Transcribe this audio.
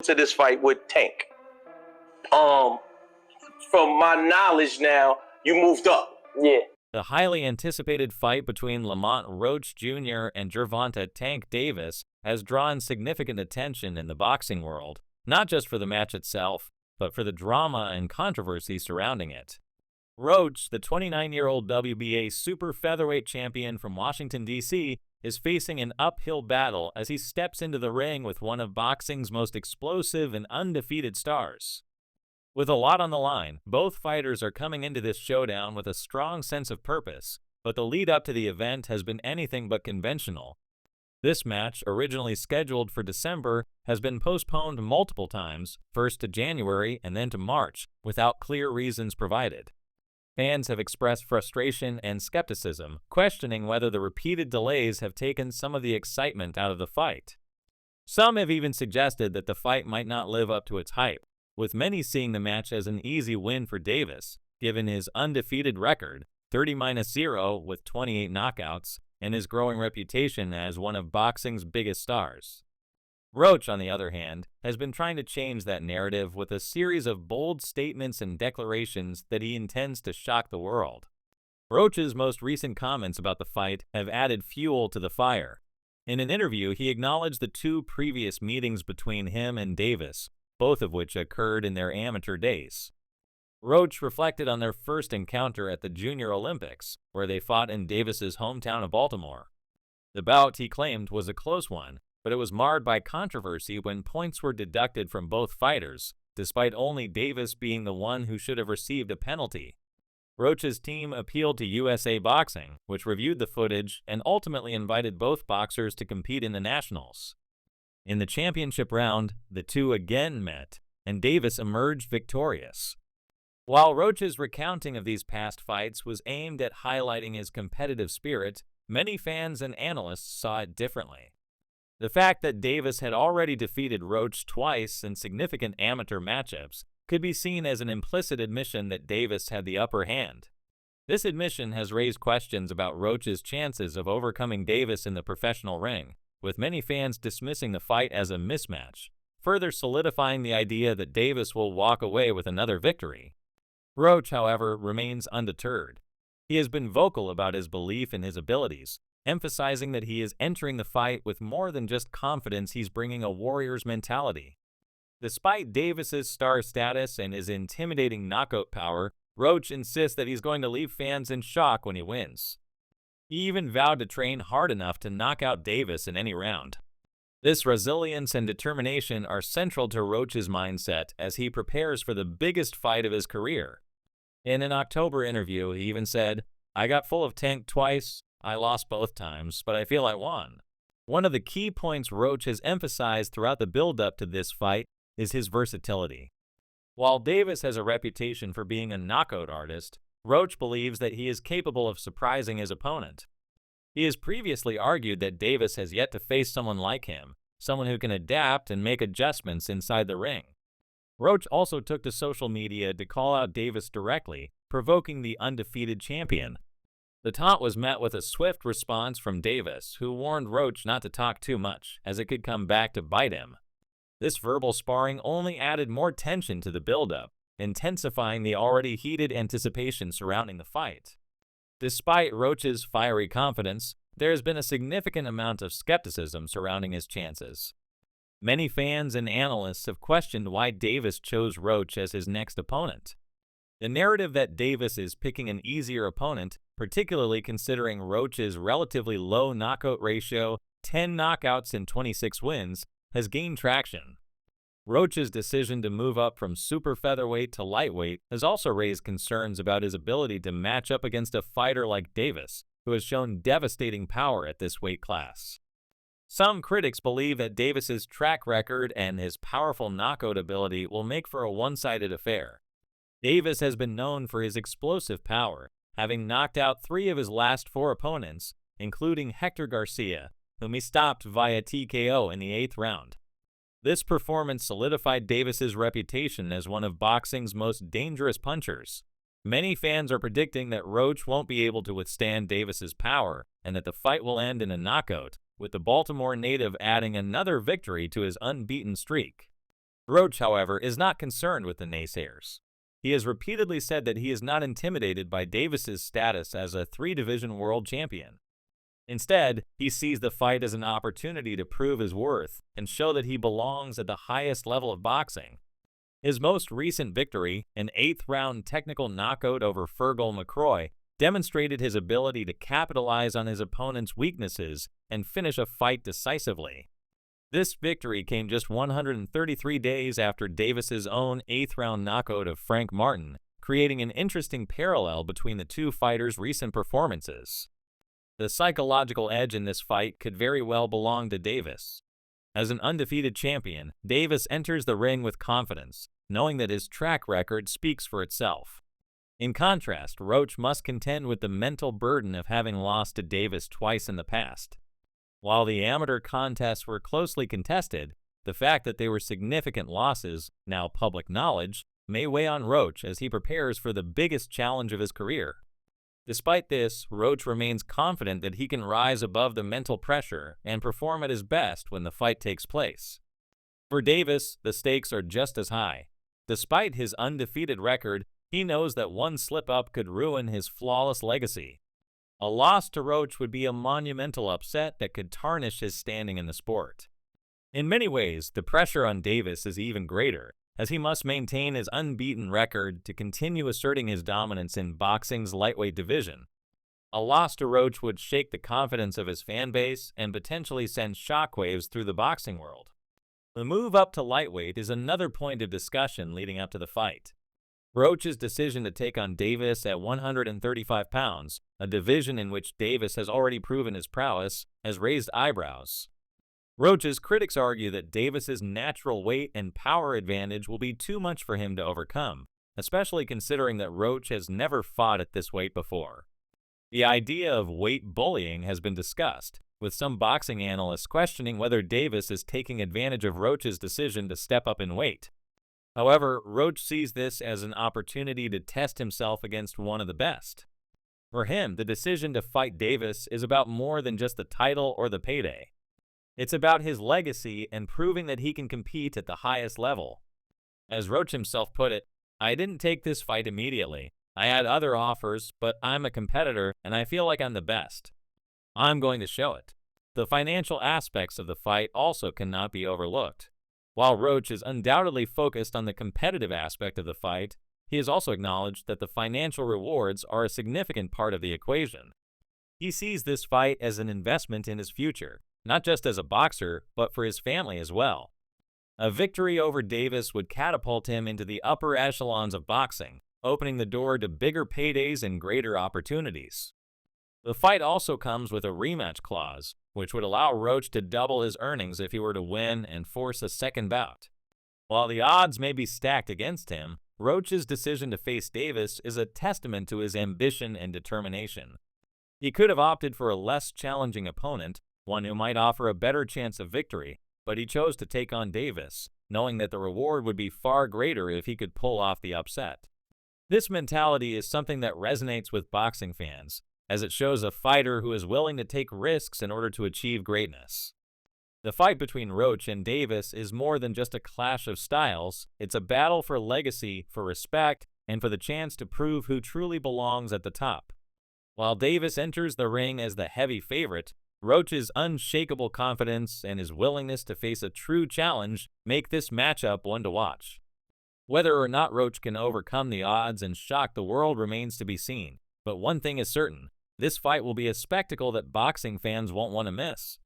to this fight with Tank. From my knowledge now, you moved up. Yeah. The highly anticipated fight between Lamont Roach Jr. and Gervonta Tank Davis has drawn significant attention in the boxing world, not just for the match itself, but for the drama and controversy surrounding it. Roach, the 29-year-old WBA super featherweight champion from Washington, D.C., is facing an uphill battle as he steps into the ring with one of boxing's most explosive and undefeated stars. With a lot on the line, both fighters are coming into this showdown with a strong sense of purpose, but the lead up to the event has been anything but conventional. This match, originally scheduled for December, has been postponed multiple times, first to January and then to March, without clear reasons provided. Fans have expressed frustration and skepticism, questioning whether the repeated delays have taken some of the excitement out of the fight. Some have even suggested that the fight might not live up to its hype, with many seeing the match as an easy win for Davis, given his undefeated record, 30-0 with 28 knockouts, and his growing reputation as one of boxing's biggest stars. Roach, on the other hand, has been trying to change that narrative with a series of bold statements and declarations that he intends to shock the world. Roach's most recent comments about the fight have added fuel to the fire. In an interview, he acknowledged the two previous meetings between him and Davis, both of which occurred in their amateur days. Roach reflected on their first encounter at the Junior Olympics, where they fought in Davis's hometown of Baltimore. The bout, he claimed, was a close one, but it was marred by controversy when points were deducted from both fighters, despite only Davis being the one who should have received a penalty. Roach's team appealed to USA Boxing, which reviewed the footage and ultimately invited both boxers to compete in the Nationals. In the championship round, the two again met, and Davis emerged victorious. While Roach's recounting of these past fights was aimed at highlighting his competitive spirit, many fans and analysts saw it differently. The fact that Davis had already defeated Roach twice in significant amateur matchups could be seen as an implicit admission that Davis had the upper hand. This admission has raised questions about Roach's chances of overcoming Davis in the professional ring, with many fans dismissing the fight as a mismatch, further solidifying the idea that Davis will walk away with another victory. Roach, however, remains undeterred. He has been vocal about his belief in his abilities, emphasizing that he is entering the fight with more than just confidence. He's bringing a warrior's mentality. Despite Davis's star status and his intimidating knockout power, Roach insists that he's going to leave fans in shock when he wins. He even vowed to train hard enough to knock out Davis in any round. This resilience and determination are central to Roach's mindset as he prepares for the biggest fight of his career. In an October interview, he even said, "I got full of Tank twice, I lost both times, but I feel I won." One of the key points Roach has emphasized throughout the build-up to this fight is his versatility. While Davis has a reputation for being a knockout artist, Roach believes that he is capable of surprising his opponent. He has previously argued that Davis has yet to face someone like him, someone who can adapt and make adjustments inside the ring. Roach also took to social media to call out Davis directly, provoking the undefeated champion. The taunt was met with a swift response from Davis, who warned Roach not to talk too much, as it could come back to bite him. This verbal sparring only added more tension to the build-up, intensifying the already heated anticipation surrounding the fight. Despite Roach's fiery confidence, there has been a significant amount of skepticism surrounding his chances. Many fans and analysts have questioned why Davis chose Roach as his next opponent. The narrative that Davis is picking an easier opponent, particularly considering Roach's relatively low knockout ratio, 10 knockouts and 26 wins, has gained traction. Roach's decision to move up from super featherweight to lightweight has also raised concerns about his ability to match up against a fighter like Davis, who has shown devastating power at this weight class. Some critics believe that Davis's track record and his powerful knockout ability will make for a one-sided affair. Davis has been known for his explosive power, having knocked out 3 of his last 4 opponents, including Hector Garcia, whom he stopped via TKO in the 8th round. This performance solidified Davis's reputation as one of boxing's most dangerous punchers. Many fans are predicting that Roach won't be able to withstand Davis's power and that the fight will end in a knockout, with the Baltimore native adding another victory to his unbeaten streak. Roach, however, is not concerned with the naysayers. He has repeatedly said that he is not intimidated by Davis's status as a three-division world champion. Instead, he sees the fight as an opportunity to prove his worth and show that he belongs at the highest level of boxing. His most recent victory, an 8th-round technical knockout over Fergal McCroy, demonstrated his ability to capitalize on his opponent's weaknesses and finish a fight decisively. This victory came just 133 days after Davis's own 8th-round knockout of Frank Martin, creating an interesting parallel between the two fighters' recent performances. The psychological edge in this fight could very well belong to Davis. As an undefeated champion, Davis enters the ring with confidence, knowing that his track record speaks for itself. In contrast, Roach must contend with the mental burden of having lost to Davis twice in the past. While the amateur contests were closely contested, the fact that they were significant losses, now public knowledge, may weigh on Roach as he prepares for the biggest challenge of his career. Despite this, Roach remains confident that he can rise above the mental pressure and perform at his best when the fight takes place. For Davis, the stakes are just as high. Despite his undefeated record, he knows that one slip-up could ruin his flawless legacy. A loss to Roach would be a monumental upset that could tarnish his standing in the sport. In many ways, the pressure on Davis is even greater, as he must maintain his unbeaten record to continue asserting his dominance in boxing's lightweight division. A loss to Roach would shake the confidence of his fan base and potentially send shockwaves through the boxing world. The move up to lightweight is another point of discussion leading up to the fight. Roach's decision to take on Davis at 135 pounds, a division in which Davis has already proven his prowess, has raised eyebrows. Roach's critics argue that Davis's natural weight and power advantage will be too much for him to overcome, especially considering that Roach has never fought at this weight before. The idea of weight bullying has been discussed, with some boxing analysts questioning whether Davis is taking advantage of Roach's decision to step up in weight. However, Roach sees this as an opportunity to test himself against one of the best. For him, the decision to fight Davis is about more than just the title or the payday. It's about his legacy and proving that he can compete at the highest level. As Roach himself put it, "I didn't take this fight immediately. I had other offers, but I'm a competitor and I feel like I'm the best. I'm going to show it." The financial aspects of the fight also cannot be overlooked. While Roach is undoubtedly focused on the competitive aspect of the fight, he has also acknowledged that the financial rewards are a significant part of the equation. He sees this fight as an investment in his future, not just as a boxer, but for his family as well. A victory over Davis would catapult him into the upper echelons of boxing, opening the door to bigger paydays and greater opportunities. The fight also comes with a rematch clause, which would allow Roach to double his earnings if he were to win and force a second bout. While the odds may be stacked against him, Roach's decision to face Davis is a testament to his ambition and determination. He could have opted for a less challenging opponent, one who might offer a better chance of victory, but he chose to take on Davis, knowing that the reward would be far greater if he could pull off the upset. This mentality is something that resonates with boxing fans, as it shows a fighter who is willing to take risks in order to achieve greatness. The fight between Roach and Davis is more than just a clash of styles. It's a battle for legacy, for respect, and for the chance to prove who truly belongs at the top. While Davis enters the ring as the heavy favorite, Roach's unshakable confidence and his willingness to face a true challenge make this matchup one to watch. Whether or not Roach can overcome the odds and shock the world remains to be seen, but one thing is certain: this fight will be a spectacle that boxing fans won't want to miss.